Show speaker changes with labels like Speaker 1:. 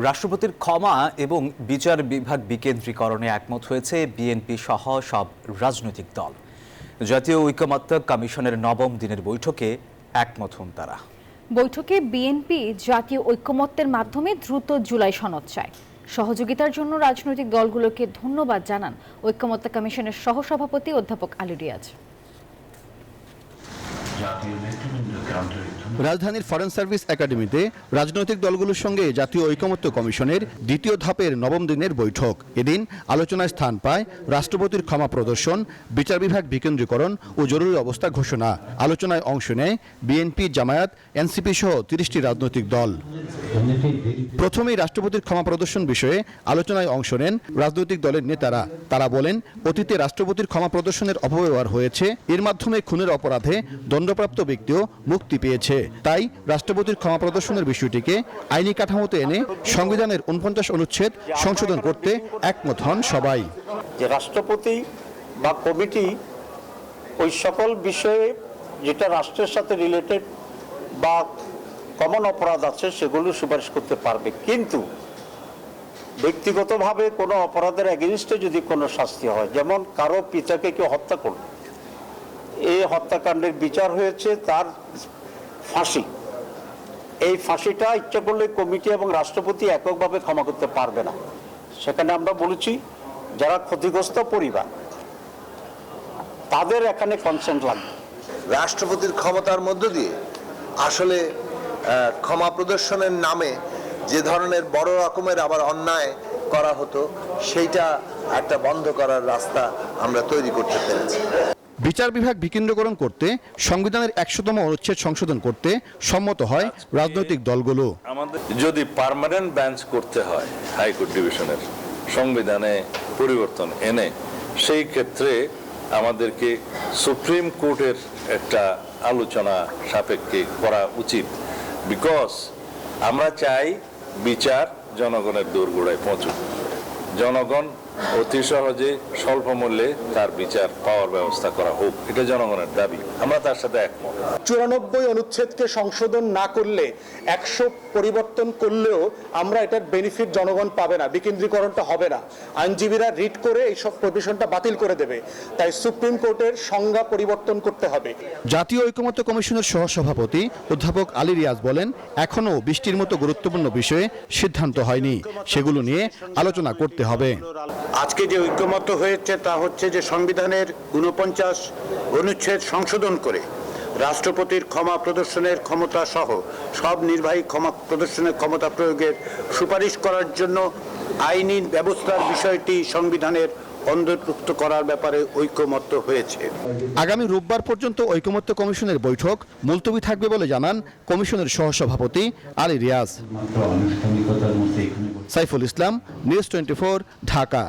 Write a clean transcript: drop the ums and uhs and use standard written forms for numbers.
Speaker 1: রাষ্ট্রপতির ক্ষমা এবং বিচার বিভাগ বিকেন্দ্রীকরণে একমত হয়েছে বিএনপি সহ সব রাজনৈতিক দল। জাতীয় ঐকমত্য কমিশনের নবম দিনের বৈঠকে একমত হন তারা।
Speaker 2: বৈঠকে বিএনপি জাতীয় ঐকমত্যের মাধ্যমে দ্রুত জুলাই সনদ চায়। সহযোগিতার জন্য রাজনৈতিক দলগুলোকে ধন্যবাদ জানান ঐকমত্য কমিশনের সহসভাপতি অধ্যাপক আলী রিয়াজ।
Speaker 3: রাজধানীর ফরেন সার্ভিস একাডেমিতে রাজনৈতিক দলগুলোর সঙ্গে জাতীয় ঐকমত্য কমিশনের দ্বিতীয় ধাপের নবম দিনের বৈঠক। এদিন আলোচনায় স্থান পায় রাষ্ট্রপতির ক্ষমা প্রদর্শন, বিচার বিভাগ বিকেন্দ্রীকরণ ও জরুরি অবস্থা ঘোষণা। আলোচনায় অংশ নেয় বিএনপি, জামায়াত, এনসিপি সহ 30টি রাজনৈতিক দল। প্রথমেই রাষ্ট্রপতির ক্ষমা প্রদর্শন বিষয়ে আলোচনায় অংশ নেন রাজনৈতিক দলের নেতারা। তারা বলেন, অতীতে রাষ্ট্রপতির ক্ষমা প্রদর্শনের অপব্যবহার হয়েছে, এর মাধ্যমে খুনের অপরাধে দণ্ডপ্রাপ্ত ব্যক্তিও মুক্তি পেয়েছে। তাই রাষ্ট্রপতির ক্ষমা প্রদর্শনের বিষয়টিকে আইনি কাঠামোতে এনে সংবিধানের 49 অনুচ্ছেদ সংশোধন করতে একমত হন সবাই।
Speaker 4: যে রাষ্ট্রপতি বা কমিটি ওই সকল বিষয়ে যেটা রাষ্ট্রের সাথে রিলেটেড বা কমন অপরাধ আছে সেগুলো সুপারিশ করতে পারবে, কিন্তু ব্যক্তিগতভাবে কোনো অপরাধের এগেইনস্টে যদি কোনো শাস্তি হয়, যেমন কারো পিতাকে কেউ হত্যা করল, এই হত্যাকাণ্ডের বিচার হয়েছে তার ফাঁসি, এই ফাঁসিটা ইচ্ছা করলে কমিটি এবং রাষ্ট্রপতি এককভাবে ক্ষমা করতে পারবে না। সেখানে আমরা বলেছি যারা ক্ষতিগ্রস্ত পরিবার তাদের এখানে কনসেন্ট লাগবে।
Speaker 5: রাষ্ট্রপতির ক্ষমতার মধ্য দিয়ে আসলে ক্ষমা প্রদর্শনের নামে যে ধরনের বড় রকমের আবার অন্যায় করা হতো সেইটা একটা বন্ধ করার রাস্তা আমরা তৈরি করতে পেরেছি।
Speaker 3: বিচার বিভাগ বিকেন্দ্রীকরণ করতে সংবিধানের 100তম অনুচ্ছেদ সংশোধন করতে সম্মত হয় রাজনৈতিক দলগুলো।
Speaker 6: আমাদের যদি পার্মানেন্ট বেঞ্চ করতে হয় হাইকোর্ট ডিভিশনের সংবিধানে পরিবর্তন এনে, সেই ক্ষেত্রে আমাদেরকে সুপ্রিম কোর্টের একটা আলোচনা সাপেক্ষে করা উচিত। বিকজ আমরা চাই বিচার জনগণের দোরগোড়ায় পৌঁছুক, জনগণ অতি সহজে স্বল্প মূল্যে তার বিচার পাওয়ার ব্যবস্থা করা হোক, এটা জনগণের দাবি। আমরা তার সাথে একমত।
Speaker 7: 94 অনুচ্ছেদকে সংশোধন না করলে 100 পরিবর্তন করলেও আমরা এটার বেনিফিট জনগণ পাবে না, বিকেন্দ্রীকরণটা হবে না। আইনজীবীরা রিট করে এই সব প্রভিশনটা বাতিল করে দেবে। তাই সুপ্রিম কোর্টের সংজ্ঞা পরিবর্তন করতে হবে।
Speaker 3: জাতীয় ঐকমত্য কমিশনের সহসভাপতি অধ্যাপক আলী রিয়াজ বলেন, এখনও 20টির মতো গুরুত্বপূর্ণ বিষয়ে সিদ্ধান্ত হয়নি, সেগুলো নিয়ে আলোচনা করতে হবে।
Speaker 4: আজকে যে ঐকমত্য হয়েছে তা হচ্ছে যে সংবিধানের 49 অনুচ্ছেদ সংশোধন করে রাষ্ট্রপতির ক্ষমা প্রদর্শনের ক্ষমতা সহ সব নির্বাহী ক্ষমা প্রদর্শনের ক্ষমতা প্রয়োগের সুপারিশ করার জন্য আইনি ব্যবস্থার বিষয়টি সংবিধানের অন্তর্ভুক্ত করার ব্যাপারে ঐকমত্য হয়েছে।
Speaker 3: আগামী রোববার পর্যন্ত ঐকমত্য কমিশনের বৈঠক মুলতবি থাকবে বলে জানান কমিশনের সহসভাপতি আলী রিয়াজ। সাইফুল ইসলাম, নিউজ 24, ঢাকা।